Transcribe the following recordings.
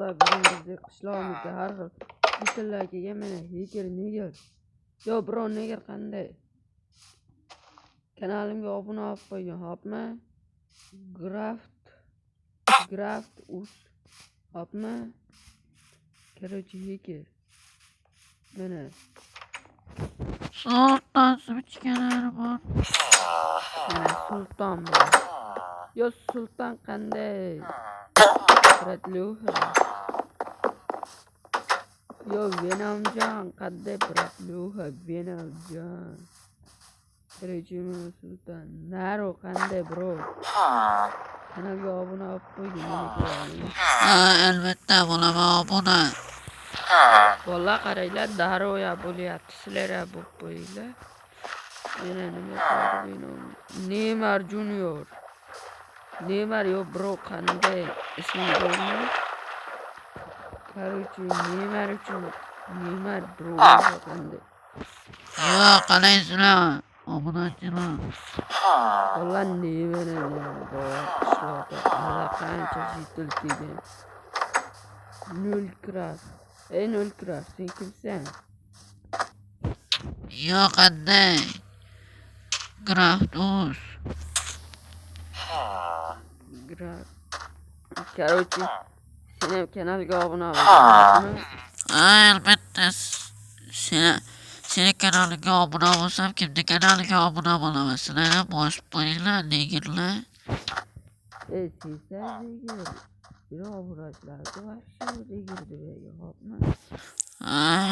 Vallahi bizim qishlog'imizda har xil bitillar kelgan mana neger. Yo bro neger qanday? Kanalimga obuna olib qo'ygan, hopmi? Graft us. Hopmi? Короче, heker. Mana. Sultan switchkanlar bor. Mana sulton bor. Yo sulton qanday? Bratluha. Yo Venomjon qanday bratluha Venomjon. Короче, mana sulton. Naro qanday bro? Kanalga obuna olib qo'ying. Albatta bo'laman obuna. Vallahi qaranglar, daroya bo'lyapti. Sizlar ham bo'lib qo'yinglar. Yana nima qildim? Neymar Junior. Neymar yo bro qanday ismi bormi? Короче, Neymar uchun Neymar bro qanday? Yo qalaysizlar? Obunachilar. Vallahi Neymar qishloqda allaqancha jitil kelgan. 0 kras. Ey 0 kras, sen kimsan? Yo qanday? Graftus. Короче, sen ham kanalga obuna bo'l. Albatta seni kanaliga obuna bo'lsam, kimni kanaliga obuna bo'laman? Sizlar ham bosib qo'yinglar, negerlar. Ey, sen neger. Bir obunachilarga vahshiy neger deb hopmi?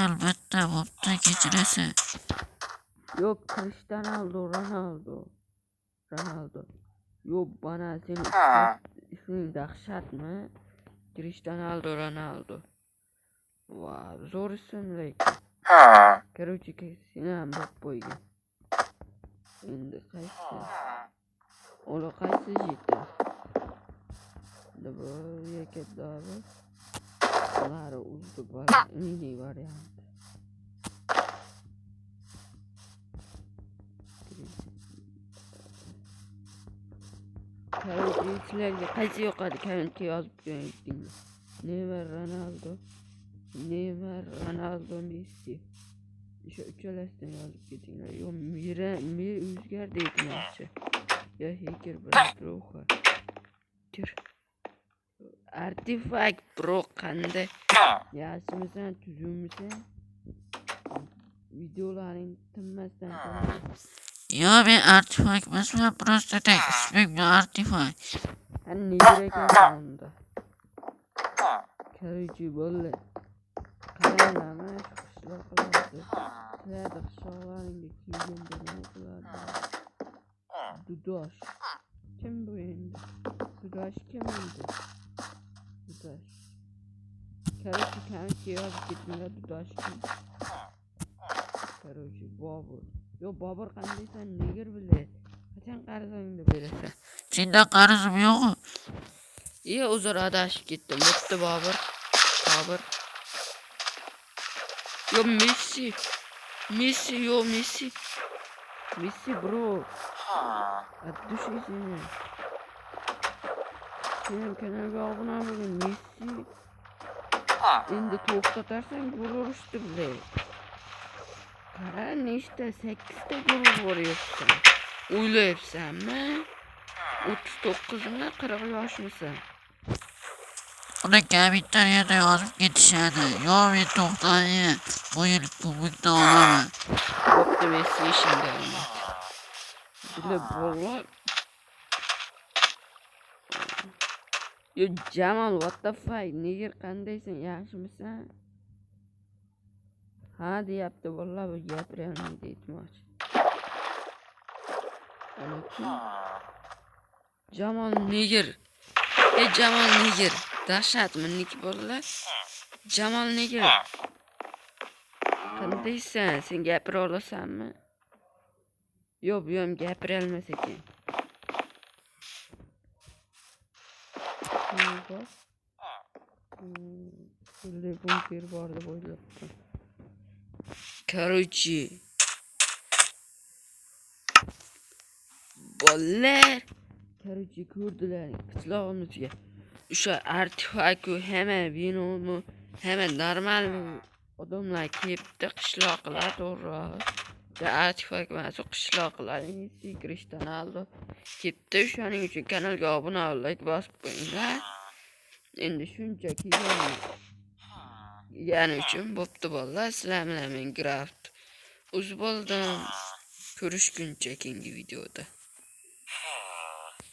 Albatta bo'pti, kechirasiz. Yo'q, Cristiano Ronaldo. Yo'q, bana senin isming dahshatmi? Cristiano Ronaldo. Wow, zo'r ism lekin. Короче, sen ham bo'lib qo'ygan. Endi qaysi? Ola qaysi jeti? Bu yakadagi. Ular uzdi bor, mini variant. Sizlarga qaysi yoqadi? Kommentga yozib qo'ying. Neymar Ronaldo, Messi. Shu uchalasidan yozib ketinglar. Yo Mira o'zgardi aytmoqchi. Yo heker bratruha. Artifakt bro qanday? Yaxshimisan, tuzummisan? Videolaring tinmasdan Yo men artifakt emasman, просто так ismim artifakt. neger ekan unda. Короче, bo'l. Qaranglarmi, qishloqlarda. Sizlarda qishloqlaringga kelganda nima qilardi? Dudosh. Kim bu endi? Dudosh kim endi? Dudosh. Короче, kommentga yozib ketinglar, Dudosh kim? Короче, Bobur. Yo Bobur qandaysan, neger bilay. Qachon qarzingni berasan? Senda qarzim yo'q. Yo uzr adashib ketdim. Bo'pti Bobur. Yo Messi bro. Düşesene. Senin kanalga obuna bo'lgan Messi. Endi to'xtatarsan gol urishdi bile. Qara nechta 8 ta gol uryapsan. O'ylayapsanmi? 39mi, 40 yoshmisan? Uni kommentariyada yozib ketishadi. Yo men to'xtayman. Bu yil kubokda olaman. Bo'pti, Messi ishingda. Bile bolalar. Yo Jamal, what the fuck? Neger qandaysan? Yaxshimisan? Ha deyapti, vallahi bu gapirolmaydi aytmoqchi. Jamal neger. Jamal neger. Dahshatmi nik bolalar? Jamal neger. Qandaysan? Sen gapira olasanmi? Yo, bu ham gapira olmas ekan. Telefon bir vardı bo'ylabdi. Короче. Bolalar. Короче, ko'rdilar qishlog'imizga o'sha artifaku hamma vinomi hamma normal odamlar kelibdi qishloqlar to'g'rirog'i artifak emas qishloqlar Cristiano kelibdi shuning uchun kanalga obuna ol like bosib qo'yinglar endi shunchaki yani uchun bo'pti bolalar sizlar bilan Minecraft uz bo'ldim ko'rishguncha keyingi videoda